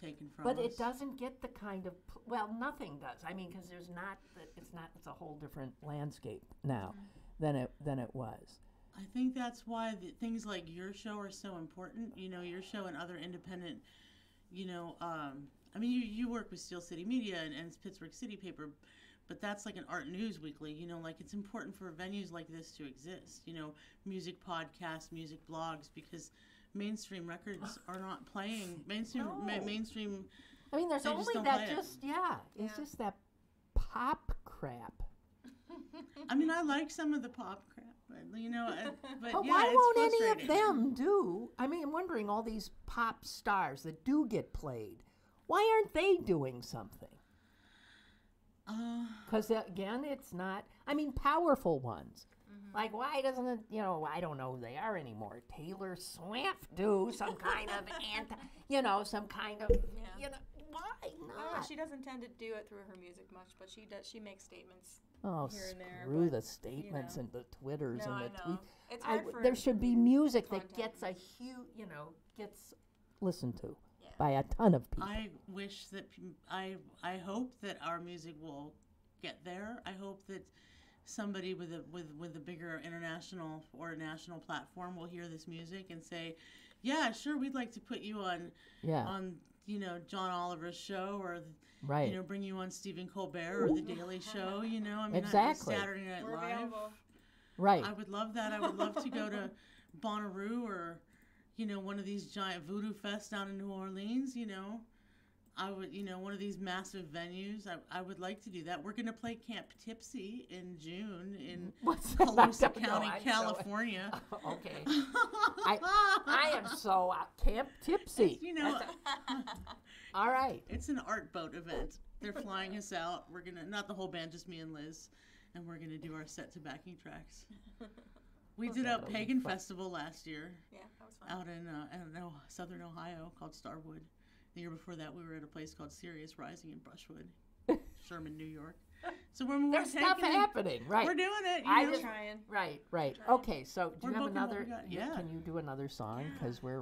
taken from
But
us.
it doesn't get the kind of well, nothing does. I mean, because it's a whole different landscape now than it was.
I think that's why things like your show are so important. You know, your show and other independent, you know, I mean, you work with Steel City Media and Pittsburgh City Paper, but that's like an art news weekly. You know, like, it's important for venues like this to exist. You know, music podcasts, music blogs, because mainstream records are not playing mainstream. Mainstream.
I mean, there's
They just
only
don't
that
play it.
it's just that pop crap.
I mean, I like some of the pop crap, but you know, but
But
yeah,
why
it's
won't any of
frustrating.
them do? I mean, I'm wondering, all these pop stars that do get played, why aren't they doing something? Because again, it's not. I mean, powerful ones. Like, why doesn't it? You know, I don't know who they are anymore. Taylor Swift do some kind of some kind of why not?
She doesn't tend to do it through her music much, but she does. She makes statements.
Oh,
here and there,
screw
but,
the statements
know.
and the Twitters
No,
and
I
the
know.
tweets.
It's hard for
There should be music that
content.
gets a huge, gets listened to
Yeah.
by a ton of people.
I wish that I hope that our music will get there. I hope that somebody with a bigger international or national platform will hear this music and say, "Yeah, sure, we'd like to put you on John Oliver's show, or
Right.
bring you on Stephen Colbert or The Daily Show." I mean,
Exactly.
Saturday Night
We're
Live.
available.
Right.
I would love that. I would love to go to Bonnaroo or, one of these giant voodoo fests down in New Orleans, I would, one of these massive venues. I would like to do that. We're going to play Camp Tipsy in June in
What's that?
Colusa
I don't know.
County,
I'm so-
California.
Okay. I am so Camp Tipsy. All right.
It's an art boat event. They're flying us out. We're going to, not the whole band, just me and Liz, and we're going to do our set to backing tracks. We did a pagan festival last year
Yeah, that was fun.
out in I don't know, southern Ohio called Starwood. The year before that, we were at a place called Sirius Rising in Brushwood, Sherman, New York. So we're
There's stuff happening, right?
We're doing it.
I
You know?
just-
Trying.
Right. Okay, so do
We're
you have
booking what
another?
we got. Yeah.
Can you do another song? Because we're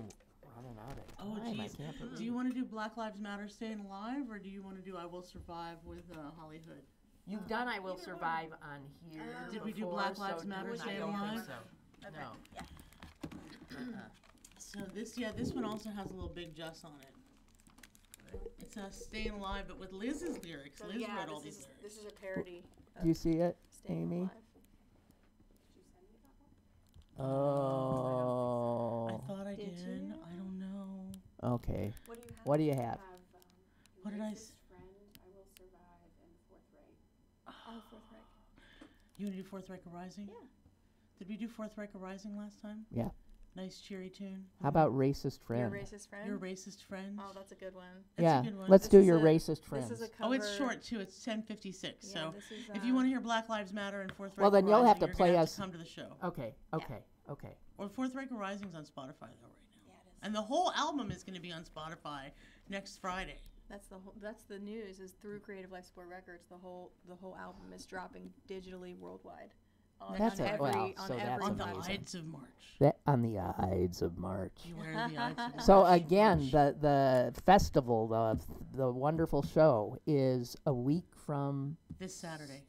running out of
Oh,
time. I
geez.
can't believe.
Do you want to do Black Lives Matter Staying Alive, or do you want to do I Will Survive with Holly Hood?
You've done I Will Survive on here.
Did we do
before,
Black
so
Lives
do
Matter
it.
Staying
I don't think
Alive?
so.
Okay.
No.
Yeah.
So this one also has a little Big Jess on it. It's Staying Alive, but with Liz's lyrics.
So,
Liz
yeah,
wrote all these lyrics.
this is a parody.
Do you see it,
Staying
Amy?
Alive.
Oh.
I thought I
Did
did.
you?
I don't know.
Okay.
What do you have?
What do you have?
What did I say?
Oh, Fourth Reich.
You want to do Fourth Reich Rising?
Yeah.
Did we do Fourth Reich Rising last time?
Yeah.
Nice cheery tune.
How about Racist
Your
Friend?
racist friend.
Your Racist Friend?
Oh, that's a good one.
That's
Yeah.
a good one.
Let's
This
do
is
Your
a-
Racist Friends.
This is a
Oh,
cover.
it's short too. It's 10:56.
Yeah,
So
this is,
if you want to hear Black Lives Matter and Fourth Reich
Well, then you'll
Rising,
have to
you're
play
gonna have
us-
to come to the show.
Okay. Okay.
Or Fourth Reich Rising's on Spotify though right now.
Yeah, it is.
And the whole album is going to be on Spotify next Friday.
That's the news. Is through Creative.Life.Support Records. The whole album is dropping digitally worldwide. On,
That's
on
a-
every,
well,
on
so
every
that's
On the
platform.
amazing.
Ides of March.
That on the Ides of March.
You wear the Ides of March.
So again, the festival, the wonderful show, is a week from
This Saturday.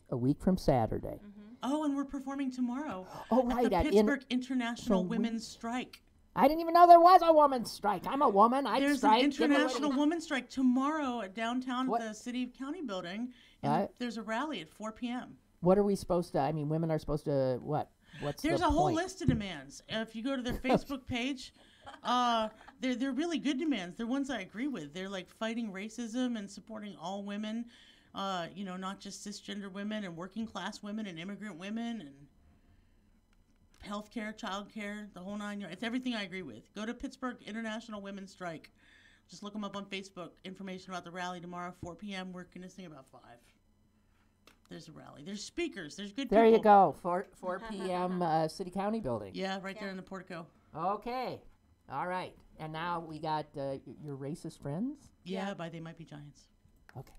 Saturday.
Oh, and we're performing tomorrow
Oh,
at
right,
the
at
Pittsburgh International
so
Women's Strike.
I didn't even know there was a woman's strike. I'm a woman. I'd
There's
strike.
an
Give it away to
International
me.
Women's Strike tomorrow at downtown
What?
at the City County Building. And
Right.
there's a rally at 4 p.m.
What are we supposed to? I mean, women are supposed to what? What's
There's
the
a whole
point?
list of demands. If you go to their Facebook page, they're really good demands. They're ones I agree with. They're like fighting racism and supporting all women, not just cisgender women and working class women and immigrant women and healthcare, childcare, the whole 9 yards. It's everything I agree with. Go to Pittsburgh International Women's Strike. Just look them up on Facebook. Information about the rally tomorrow, 4 p.m. We're going to sing about 5. There's a rally. There's speakers. There's good
There
people.
you go. 4 p.m. City County Building.
Yeah, right there in the portico.
Okay. All right. And now we got your racist friends.
Yeah, by They Might Be Giants.
Okay.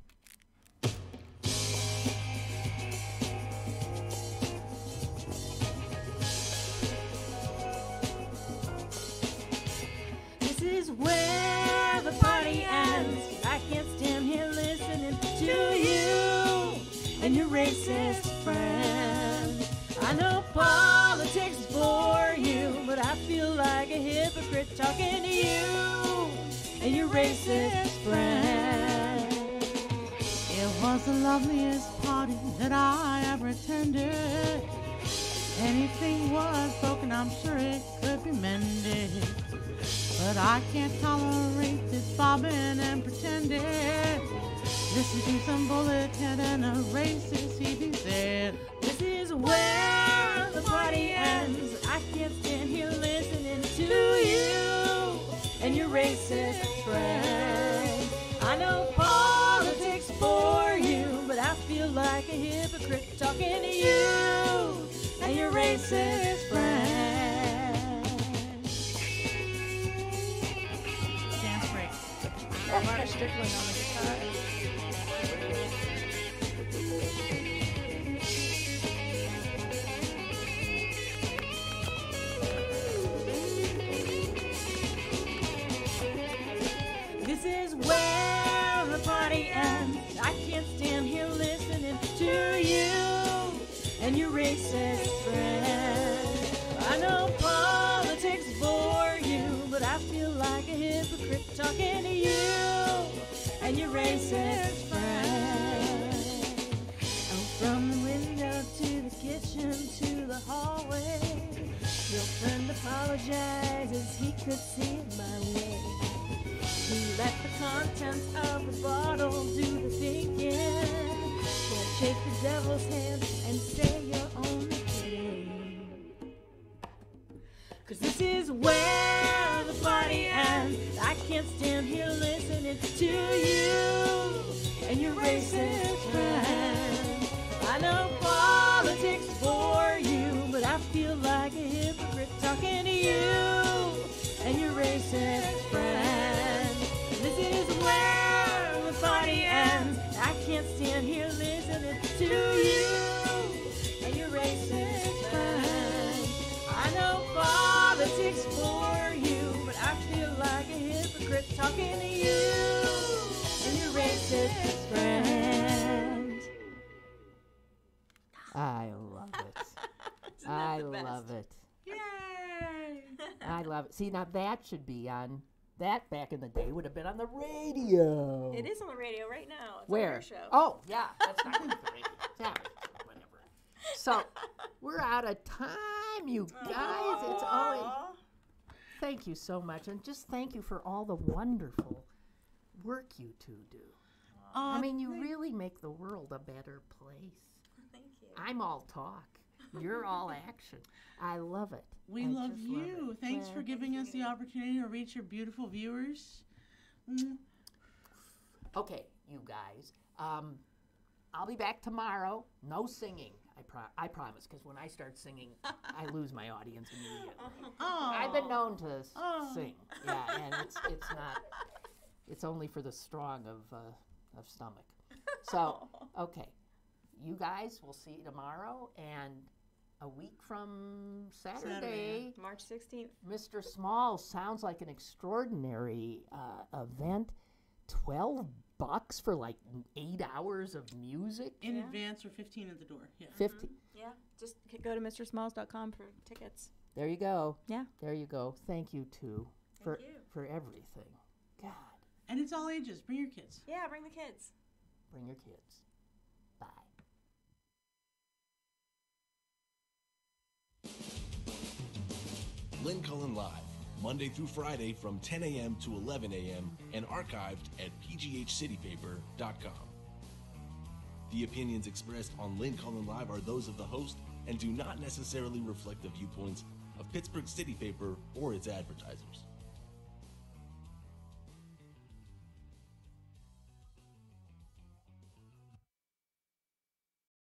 This is where the party ends. I can't stand here listening to you and your racist friend. I know politics bore you, but I feel like a hypocrite talking to you and your racist friend.
It was the loveliest party that I ever attended. Anything was broken, I'm sure it could be mended. But I can't tolerate this bobbing and pretending. Listen to some bullet head and a racist he said.
This is where the party ends. I can't stand here listening to you and your racist friend. I know politics bore you, but I feel like a hypocrite talking to you and your racist friend.
Dance break.
Mark Strickland on the guitar. This is where the party ends. I can't stand here listening to you and your racist friend. I know politics bore you, but I feel like a hypocrite talking to you and your racist friend. Oh, from the window to the kitchen to the hallway, your friend apologizes, he could see it my way. He let the contents of the bottle do the thinking. Can't shake the devil's hand and say you're only kidding. 'Cause this is where the party ends. I can't stand here listening to you and your racist friend. I know politics bore you, but I feel like a racist friend. This is where the party ends. I can't stand here listening to you and your racist friend. I know politics for you, but I feel like a hypocrite talking to you and your racist friend.
I love it. I love it.
Yay!
I love it. See, now that should be on. That back in the day would have been on the radio.
It is on the radio right now. It's
Where?
on your show.
Oh, yeah. That's not on the radio. Yeah, whatever. So, we're out of time, you guys. It's always. Thank you so much. And just thank you for all the wonderful work you two do. I mean, you really make the world a better place.
Thank you.
I'm all talk. You're all action. I love it.
We
I
love
just
you.
it.
Thanks for giving us the opportunity to reach your beautiful viewers.
Okay, you guys. I'll be back tomorrow. No singing. I promise, because when I start singing, I lose my audience immediately.
Oh,
I've been known to sing. Yeah, and it's not. It's only for the strong of stomach. So, okay. You guys, we'll see you tomorrow, and a week from Saturday.
March 16th.
Mr. Small sounds like an extraordinary event. $12 for like 8 hours of music.
in advance or 15 at the door. Yeah.
50.
Yeah, just go to mrsmalls.com for tickets.
There you go.
Yeah.
There you go. Thank you too
Thank you.
for everything. God,
And it's all ages. Bring your kids.
Yeah, bring the kids.
bring your kids. Bye.
Lynn Cullen Live, Monday through Friday from 10 a.m. to 11 a.m. and archived at pghcitypaper.com. The opinions expressed on Lynn Cullen Live are those of the host and do not necessarily reflect the viewpoints of Pittsburgh City Paper or its advertisers.